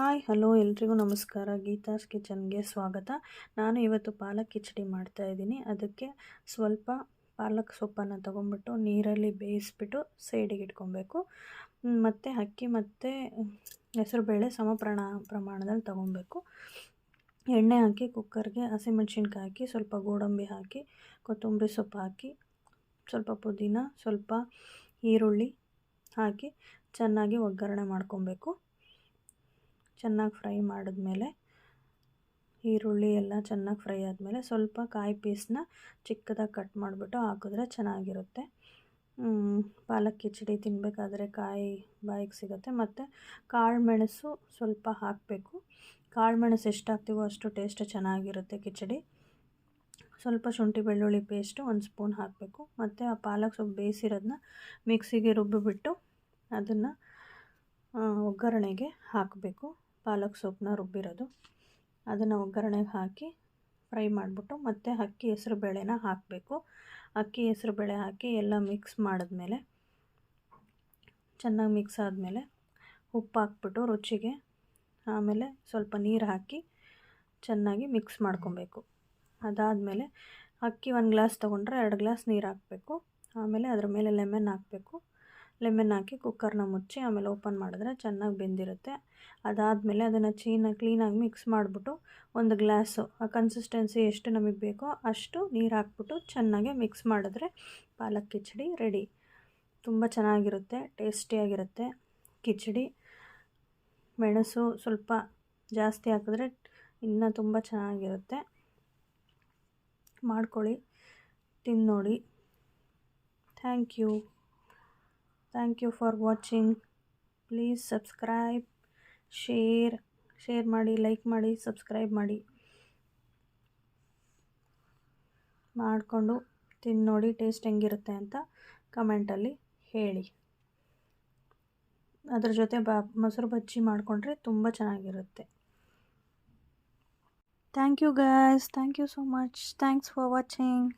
Hi hello ಎಲ್ರಿಗೂ ನಮಸ್ಕಾರ. ಗೀತಾಸ್ ಕಿಚನ್ಗೆ ಸ್ವಾಗತ. ನಾನು ಇವತ್ತು ಪಾಲಕ್ ಕಿಚಡಿ ಮಾಡ್ತಾಯಿದ್ದೀನಿ. ಅದಕ್ಕೆ ಸ್ವಲ್ಪ ಪಾಲಕ್ ಸೊಪ್ಪನ್ನು ತೊಗೊಂಡ್ಬಿಟ್ಟು ನೀರಲ್ಲಿ ಬೇಯಿಸ್ಬಿಟ್ಟು ಸೈಡಿಗೆ ಇಟ್ಕೊಬೇಕು. ಮತ್ತು ಅಕ್ಕಿ ಮತ್ತು ಹೆಸರುಬೇಳೆ ಪ್ರಮಾಣದಲ್ಲಿ ತೊಗೊಬೇಕು. ಎಣ್ಣೆ ಹಾಕಿ ಕುಕ್ಕರ್ಗೆ ಹಸಿಮೆಣ್ಸಿನ್ಕಾಯಿ ಹಾಕಿ ಸ್ವಲ್ಪ ಗೋಡಂಬಿ ಹಾಕಿ ಕೊತ್ತಂಬರಿ ಸೊಪ್ಪು ಹಾಕಿ ಸ್ವಲ್ಪ ಪುದೀನ ಸ್ವಲ್ಪ ಈರುಳ್ಳಿ ಹಾಕಿ ಚೆನ್ನಾಗಿ ಒಗ್ಗರಣೆ ಮಾಡ್ಕೊಬೇಕು. ಚೆನ್ನಾಗಿ ಫ್ರೈ ಮಾಡಿದ್ಮೇಲೆ ಈರುಳ್ಳಿ ಎಲ್ಲ ಚೆನ್ನಾಗಿ ಫ್ರೈ ಆದಮೇಲೆ ಸ್ವಲ್ಪ ಕಾಯಿ ಪೀಸನ್ನ ಚಿಕ್ಕದಾಗಿ ಕಟ್ ಮಾಡಿಬಿಟ್ಟು ಹಾಕಿದ್ರೆ ಚೆನ್ನಾಗಿರುತ್ತೆ. ಪಾಲಕ್ ಕಿಚಡಿ ತಿನ್ನಬೇಕಾದ್ರೆ ಕಾಯಿ ಬಾಯಿಗೆ ಸಿಗುತ್ತೆ. ಮತ್ತು ಕಾಳು ಮೆಣಸು ಸ್ವಲ್ಪ ಹಾಕಬೇಕು. ಕಾಳು ಮೆಣಸು ಎಷ್ಟು ಹಾಕ್ತೀವೋ ಅಷ್ಟು ಟೇಸ್ಟ್ ಚೆನ್ನಾಗಿರುತ್ತೆ ಕಿಚಡಿ. ಸ್ವಲ್ಪ ಶುಂಠಿ ಬೆಳ್ಳುಳ್ಳಿ ಪೇಸ್ಟು 1 ಸ್ಪೂನ್ ಹಾಕಬೇಕು. ಮತ್ತು ಆ ಪಾಲಕ್ ಸೊಪ್ಪು ಬೇಯಿಸಿರೋದನ್ನ ಮಿಕ್ಸಿಗೆ ರುಬ್ಬಿಬಿಟ್ಟು ಅದನ್ನು ಒಗ್ಗರಣೆಗೆ ಹಾಕಬೇಕು. ಪಾಲಕ್ ಸೊಪ್ಪನ್ನ ರುಬ್ಬಿರೋದು ಅದನ್ನು ಒಗ್ಗರಣೆಗೆ ಹಾಕಿ ಫ್ರೈ ಮಾಡಿಬಿಟ್ಟು ಮತ್ತು ಅಕ್ಕಿ ಹೆಸರು ಬೇಳೆನ ಹಾಕಬೇಕು. ಅಕ್ಕಿ ಹೆಸರು ಬೇಳೆ ಹಾಕಿ ಎಲ್ಲ ಮಿಕ್ಸ್ ಮಾಡಿದ್ಮೇಲೆ ಚೆನ್ನಾಗಿ ಮಿಕ್ಸ್ ಆದಮೇಲೆ ಉಪ್ಪು ಹಾಕ್ಬಿಟ್ಟು ರುಚಿಗೆ ಆಮೇಲೆ ಸ್ವಲ್ಪ ನೀರು ಹಾಕಿ ಚೆನ್ನಾಗಿ ಮಿಕ್ಸ್ ಮಾಡ್ಕೊಬೇಕು. ಅದಾದಮೇಲೆ ಅಕ್ಕಿ 1 ಗ್ಲಾಸ್ ತೊಗೊಂಡ್ರೆ 2 ಗ್ಲಾಸ್ ನೀರು ಹಾಕಬೇಕು. ಆಮೇಲೆ ಅದ್ರ ಮೇಲೆ ಲೆಮನ್ ಹಾಕಬೇಕು. ಲೆಮನ್ ಹಾಕಿ ಕುಕ್ಕರ್ನ ಮುಚ್ಚಿ ಆಮೇಲೆ ಓಪನ್ ಮಾಡಿದ್ರೆ ಚೆನ್ನಾಗಿ ಬೆಂದಿರುತ್ತೆ. ಅದಾದಮೇಲೆ ಅದನ್ನು ಕ್ಲೀನಾಗಿ ಮಿಕ್ಸ್ ಮಾಡಿಬಿಟ್ಟು 1 ಗ್ಲಾಸು ಆ ಕನ್ಸಿಸ್ಟೆನ್ಸಿ ಎಷ್ಟು ನಮಗೆ ಬೇಕೋ ಅಷ್ಟು ನೀರು ಹಾಕ್ಬಿಟ್ಟು ಚೆನ್ನಾಗಿ ಮಿಕ್ಸ್ ಮಾಡಿದ್ರೆ ಪಾಲಕ್ ಕಿಚಡಿ ರೆಡಿ. ತುಂಬ ಚೆನ್ನಾಗಿರುತ್ತೆ, ಟೇಸ್ಟಿಯಾಗಿರುತ್ತೆ ಕಿಚಡಿ. ಮೆಣಸು ಸ್ವಲ್ಪ ಜಾಸ್ತಿ ಹಾಕಿದ್ರೆ ಇನ್ನೂ ತುಂಬ ಚೆನ್ನಾಗಿರುತ್ತೆ. ಮಾಡ್ಕೊಳ್ಳಿ, ತಿಂದು ನೋಡಿ. Thank you for watching. Please subscribe, share ಮಾಡಿ, ಲೈಕ್ ಮಾಡಿ, ಸಬ್ಸ್ಕ್ರೈಬ್ ಮಾಡಿ. ಮಾಡಿಕೊಂಡು ತಿಂದು ನೋಡಿ ಟೇಸ್ಟ್ ಹೆಂಗಿರುತ್ತೆ ಅಂತ ಕಮೆಂಟಲ್ಲಿ ಹೇಳಿ. ಅದ್ರ ಜೊತೆ ಮೊಸರು ಬಜ್ಜಿ ಮಾಡಿಕೊಂಡ್ರೆ ತುಂಬ ಚೆನ್ನಾಗಿರುತ್ತೆ. Thank you guys, thank you so much. Thanks for watching.